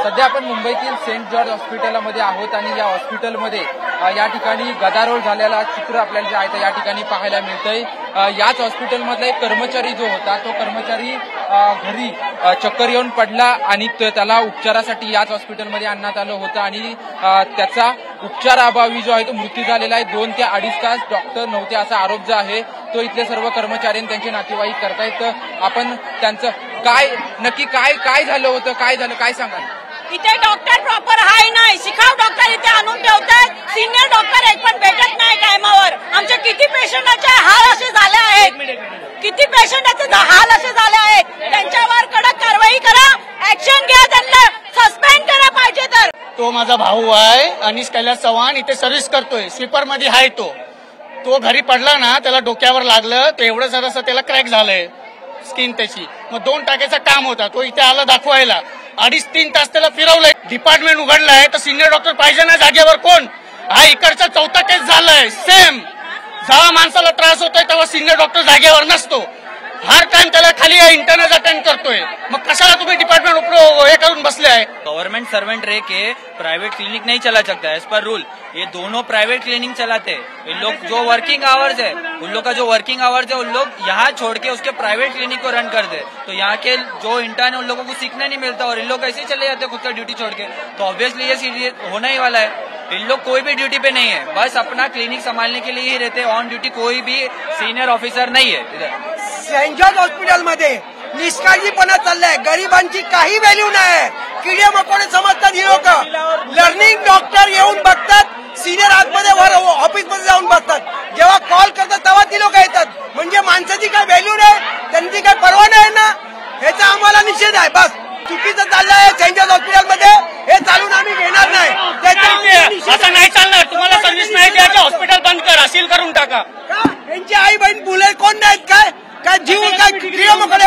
सध्या आपण मुंबईतील सेंट जॉर्ज हॉस्पिटलमध्ये आहोत आणि या हॉस्पिटलमध्ये या ठिकाणी गदारोळ झालेला चित्र आपल्याला जे आहे ते या ठिकाणी पाहायला मिळतंय। याच हॉस्पिटलमधला एक कर्मचारी जो होता तो कर्मचारी घरी चक्कर येऊन पडला आणि त्याला उपचारासाठी याच हॉस्पिटलमध्ये आणण्यात आलं होतं आणि त्याचा उपचाराअभावी जो आहे तो मृत्यू झालेला आहे। 2 ते 2.5 तास डॉक्टर नव्हते असा आरोप जो आहे तो इथले सर्व कर्मचारी आणि त्यांचे नातेवाईक करतायत। आपण त्यांचं नक्की काय झालं होतं, काय झालं, काय सांगाल? इथे डॉक्टर प्रॉपर आहे नाही, शिकाऊ डॉक्टर इथे आणून ठेवतात, सिनियर डॉक्टर एक पण भेटत नाही टायमावर। आमचे किती पेशंटचे हाल असे झाले आहेत, किती पेशंटचे हाल असे झाले आहेत, त्यांच्यावर कडक कारवाई करा, ऍक्शन घ्या, त्यांना सस्पेंड करा पाहिजे तर। तो माझा भाऊ आहे अनिश कैलास चव्हाण, इथे सर्व्हिस करतोय, स्वीपर मध्ये आहे तो घरी पडला ना, त्याला डोक्यावर लागलं, तर एवढं जरासं त्याला क्रॅक झालंय स्किन त्याची, मग 2 टाक्याचं काम होता, तो इथे आला दाखवायला, 2.5-3 तास त्याला फिरवलंय, डिपार्टमेंट उघडलाय तर सिनियर डॉक्टर पाहिजे ना जागेवर कोण? हा इकडचा 4था केस झालाय सेम, जेव्हा माणसाला त्रास होतोय तेव्हा सिनियर डॉक्टर जागेवर नसतो, हर टाइम त्याला खाली इंटरनल अटेंड करतोय, मग कशाला तुम्ही डिपार्टमेंट हे करून बसले आहे? गवर्नमेंट सर्वेंट रह के प्राइवेट क्लिनिक नहीं चला सकता है एज पर रूल। ये दोनों प्राइवेट क्लिनिक चलाते हैं। इन लोग जो वर्किंग आवर्स है, उन लोग का जो वर्किंग आवर्स है, उन लोग यहाँ छोड़ के उसके प्राइवेट क्लिनिक को रन कर दे, तो यहाँ के जो इंटर्न है उन लोगों को सीखने नहीं मिलता और इन लोग ऐसे ही चले जाते हैं खुद का ड्यूटी छोड़ के, तो ऑब्वियसली ये सीरियस होना ही वाला है। इन लोग कोई भी ड्यूटी पे नहीं है, बस अपना क्लिनिक संभालने के लिए ही रहते हैं, ऑन ड्यूटी कोई भी सीनियर ऑफिसर नहीं है इधर। सेंट जॉर्ज हॉस्पिटलमध्ये निष्काळजीपणा चाललाय, गरिबांची काही व्हॅल्यू नाही, किडे मकोडे समजतात ही लोक। लर्निंग डॉक्टर येऊन बघतात, सिनियर आतमध्ये ऑफिस मध्ये जाऊन बसतात, जेव्हा कॉल करतात तेव्हा ती लोक येतात, म्हणजे माणसाची काय व्हॅल्यू नाही, त्यांची काय पर्वा नाही ना, ह्याचा आम्हाला निषेध आहे। बस चुकीचं चाललंय सेंट जॉर्ज हॉस्पिटलमध्ये, हे चालून आम्ही घेणार नाही, असं नाही चालणार। तुम्हाला सर्व्हिस नाही द्यायचं, हॉस्पिटल बंद करा, सील करून टाका। यांची आई बहीण मुलं कोण नाहीत काय जीव काय किडे मकोडे?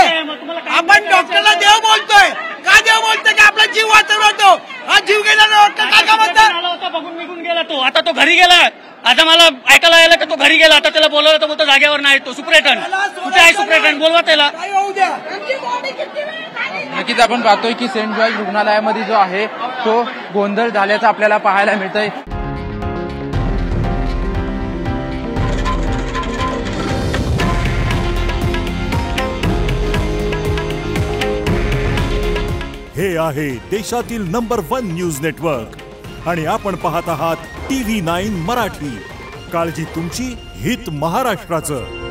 आपण डॉक्टरला देव बोलतोय, का देव बोलतोय की आपला जीव वाचवतो? हा जीव गेला डॉक्टर काय का म्हणतात? बघून निघून गेला तो, आता तो घरी गेला, आता मला ऐकायला आलं की तो घरी गेला, आता त्याला बोलवलं तर बोलतो जागेवर नाही, तो सुपरेटन कुठे आहे? सुपरेटन बोलवा त्याला। नक्कीच आपण पाहतोय की सेंट जॉर्ज रुग्णालयामध्ये जो आहे तो गोंधळ झाल्याचं आपल्याला पाहायला मिळतंय। हे आहे देशातील नंबर 1 न्यूज नेटवर्क आणि आपण पाहत आहात TV9 मराठी। काळजी तुमची, हित महाराष्ट्राचं।